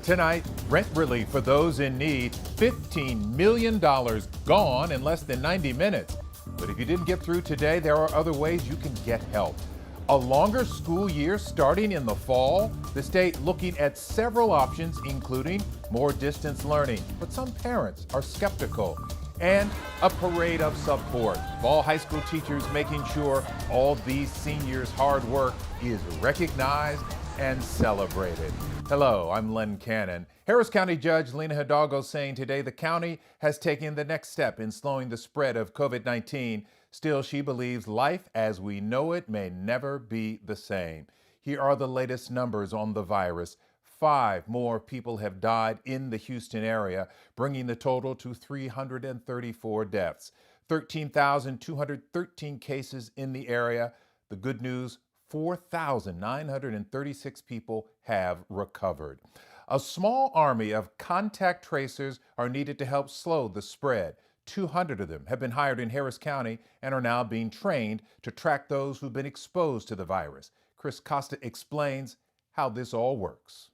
Tonight, rent relief for those in need. $15 million gone in less than 90 minutes. But if you didn't get through today, there are other ways you can get help. A longer school year starting in the fall. The state looking at several options, including more distance learning. But some parents are skeptical. And a parade of support. Fall high school teachers making sure all these seniors' hard work is recognized and celebrated. Hello, I'm Len Cannon. Harris County Judge Lina Hidalgo saying today the county has taken the next step in slowing the spread of COVID-19. Still, she believes life as we know it may never be the same. Here are the latest numbers on the virus. 5 more people have died in the Houston area, bringing the total to 334 deaths. 13,213 cases in the area. The good news, 4,936 people have recovered. A small army of contact tracers are needed to help slow the spread. 200 of them have been hired in Harris County and are now being trained to track those who've been exposed to the virus. Chris Costa explains how this all works.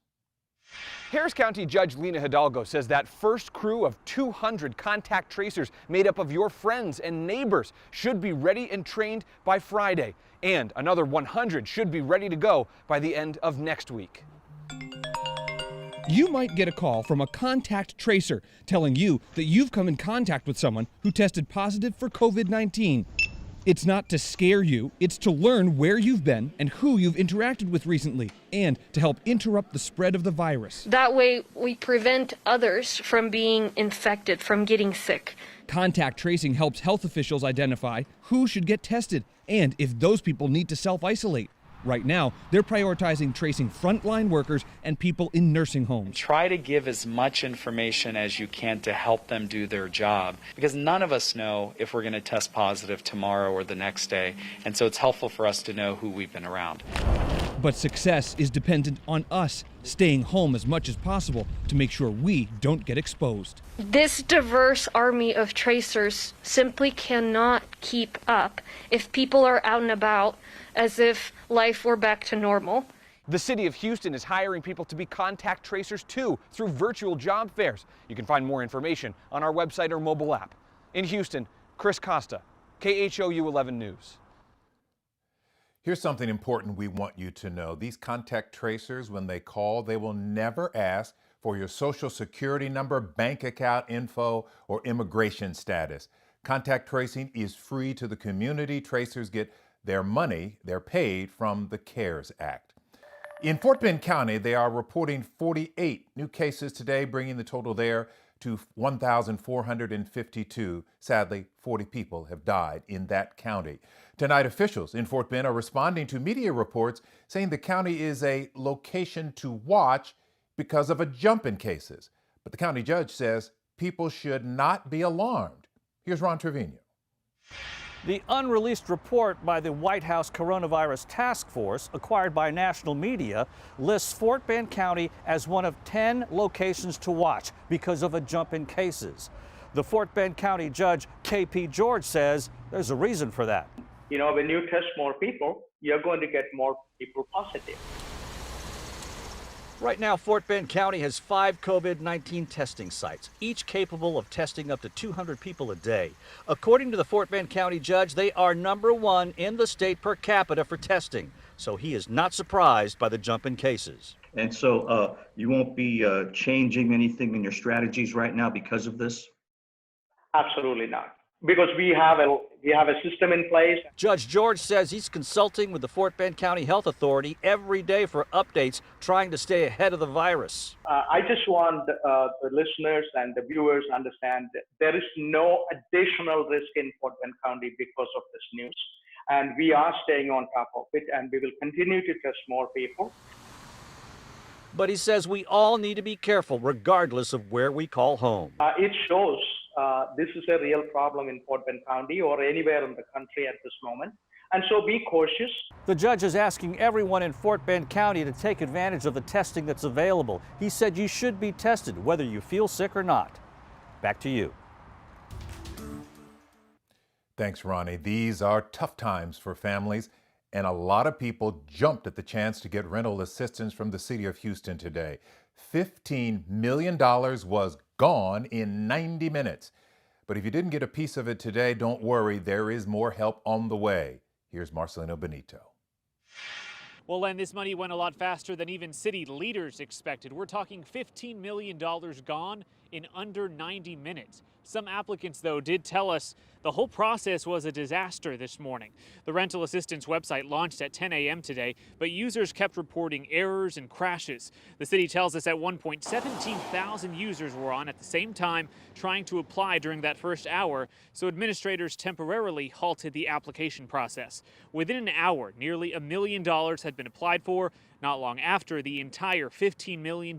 Harris County Judge Lina Hidalgo says that first crew of 200 contact tracers made up of your friends and neighbors should be ready and trained by Friday. And another 100 should be ready to go by the end of next week. You might get a call from a contact tracer telling you that you've come in contact with someone who tested positive for COVID-19. It's not to scare you, it's to learn where you've been and who you've interacted with recently, and to help interrupt the spread of the virus. That way we prevent others from being infected, from getting sick. Contact tracing helps health officials identify who should get tested and if those people need to self-isolate. Right now, they're prioritizing tracing frontline workers and people in nursing homes. Try to give as much information as you can to help them do their job, because none of us know if we're going to test positive tomorrow or the next day, and so it's helpful for us to know who we've been around. But success is dependent on us staying home as much as possible to make sure we don't get exposed. This diverse army of tracers simply cannot keep up if people are out and about as if life were back to normal. The city of Houston is hiring people to be contact tracers too through virtual job fairs. You can find more information on our website or mobile app. In Houston, Chris Costa, KHOU 11 News. Here's something important we want you to know. These contact tracers, when they call, they will never ask for your social security number, bank account info, or immigration status. Contact tracing is free to the community. Tracers get their money, they're paid from the CARES Act. In Fort Bend County, they are reporting 48 new cases today, bringing the total there to 1,452. Sadly, 40 people have died in that county. Tonight, officials in Fort Bend are responding to media reports saying the county is a location to watch because of a jump in cases. But the county judge says people should not be alarmed. Here's Ron Trevino. The unreleased report by the White House Coronavirus Task Force, acquired by national media, lists Fort Bend County as one of 10 locations to watch because of a jump in cases. The Fort Bend County Judge K.P. George says there's a reason for that. You know, when you test more people, you're going to get more people positive. Right now, Fort Bend County has 5 COVID-19 testing sites, each capable of testing up to 200 people a day. According to the Fort Bend County judge, they are #1 in the state per capita for testing. So he is not surprised by the jump in cases. And so you won't be changing anything in your strategies right now because of this? Absolutely not. Because we have a system in place. Judge George says he's consulting with the Fort Bend County Health Authority every day for updates, trying to stay ahead of the virus. I just want the listeners and the viewers to understand that there is no additional risk in Fort Bend County because of this news. And we are staying on top of it, and we will continue to test more people. But he says we all need to be careful regardless of where we call home. It shows this is a real problem in Fort Bend County or anywhere in the country at this moment. And so be cautious. The judge is asking everyone in Fort Bend County to take advantage of the testing that's available. He said you should be tested whether you feel sick or not. Back to you. Thanks, Ronnie. These are tough times for families and a lot of people jumped at the chance to get rental assistance from the city of Houston today. $15 million was gone in 90 minutes. But if you didn't get a piece of it today, don't worry, there is more help on the way. Here's Marcelino Benito. Well, Len, this money went a lot faster than even city leaders expected. We're talking $15 million gone in under 90 minutes. Some applicants, though, did tell us the whole process was a disaster this morning. The rental assistance website launched at 10 a.m. today, but users kept reporting errors and crashes. The city tells us at one point 17,000 users were on at the same time trying to apply during that first hour, so administrators temporarily halted the application process. Within an hour, nearly $1 million had been applied for. Not long after, the entire $15 million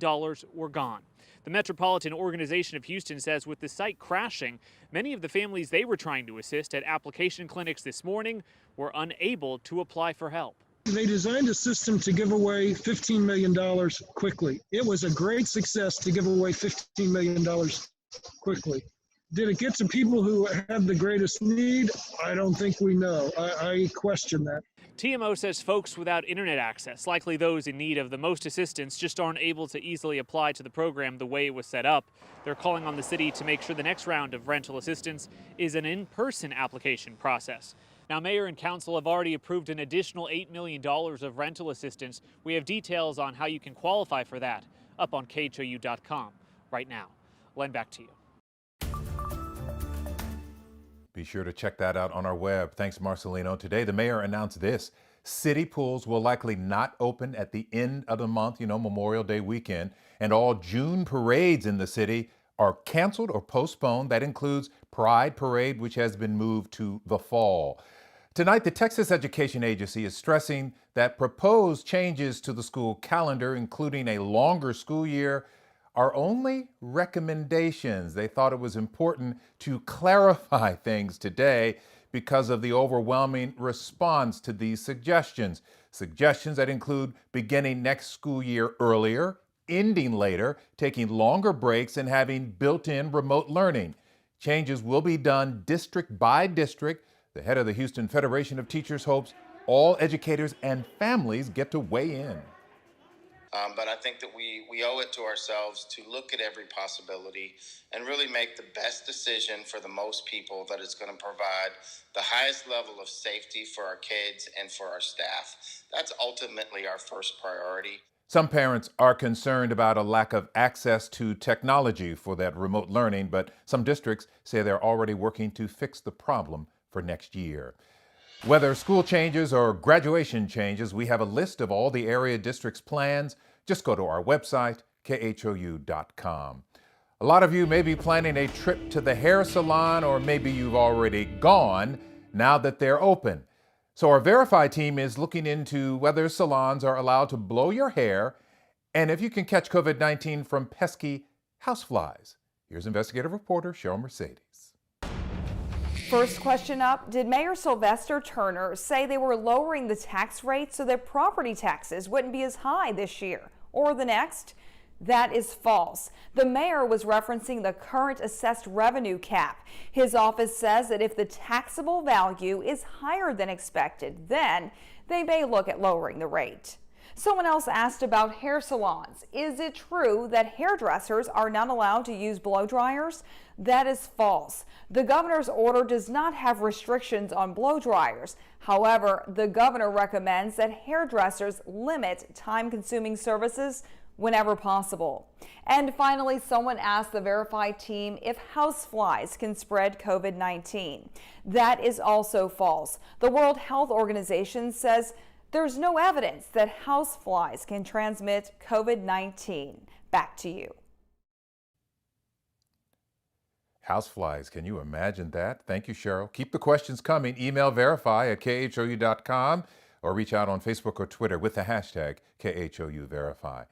were gone. The Metropolitan Organization of Houston says with the site crashing, many of the families they were trying to assist at application clinics this morning were unable to apply for help. They designed a system to give away $15 million quickly. It was a great success to give away $15 million quickly. Did it get to people who have the greatest need? I don't think we know. I question that. TMO says folks without internet access, likely those in need of the most assistance, just aren't able to easily apply to the program the way it was set up. They're calling on the city to make sure the next round of rental assistance is an in-person application process. Now, Mayor and Council have already approved an additional $8 million of rental assistance. We have details on how you can qualify for that up on KHOU.com right now. Len, back to you. Be sure to check that out on our web. Thanks, Marcelino. Today, the mayor announced this. City pools will likely not open at the end of the month, Memorial Day weekend, and all June parades in the city are canceled or postponed. That includes Pride Parade, which has been moved to the fall. Tonight, the Texas Education Agency is stressing that proposed changes to the school calendar, including a longer school year, are only recommendations. They thought it was important to clarify things today because of the overwhelming response to these suggestions. Suggestions that include beginning next school year earlier, ending later, taking longer breaks, and having built-in remote learning. Changes will be done district by district. The head of the Houston Federation of Teachers hopes all educators and families get to weigh in. But I think that we owe it to ourselves to look at every possibility and really make the best decision for the most people that is going to provide the highest level of safety for our kids and for our staff. That's ultimately our first priority. Some parents are concerned about a lack of access to technology for that remote learning, but some districts say they're already working to fix the problem for next year. Whether school changes or graduation changes, we have a list of all the area districts' plans. Just go to our website, khou.com. A lot of you may be planning a trip to the hair salon, or maybe you've already gone now that they're open. So our Verify team is looking into whether salons are allowed to blow your hair and if you can catch COVID-19 from pesky houseflies. Here's investigative reporter Cheryl Mercedes. First question up, did Mayor Sylvester Turner say they were lowering the tax rate so that property taxes wouldn't be as high this year or the next? That is false. The mayor was referencing the current assessed revenue cap. His office says that if the taxable value is higher than expected, then they may look at lowering the rate. Someone else asked about hair salons. Is it true that hairdressers are not allowed to use blow dryers? That is false. The governor's order does not have restrictions on blow dryers. However, the governor recommends that hairdressers limit time-consuming services whenever possible. And finally, someone asked the Verify team if houseflies can spread COVID-19. That is also false. The World Health Organization says there's no evidence that houseflies can transmit COVID-19. Back to you. Houseflies, can you imagine that? Thank you, Cheryl. Keep the questions coming. Email verify@khou.com or reach out on Facebook or Twitter with the hashtag KHOUVerify.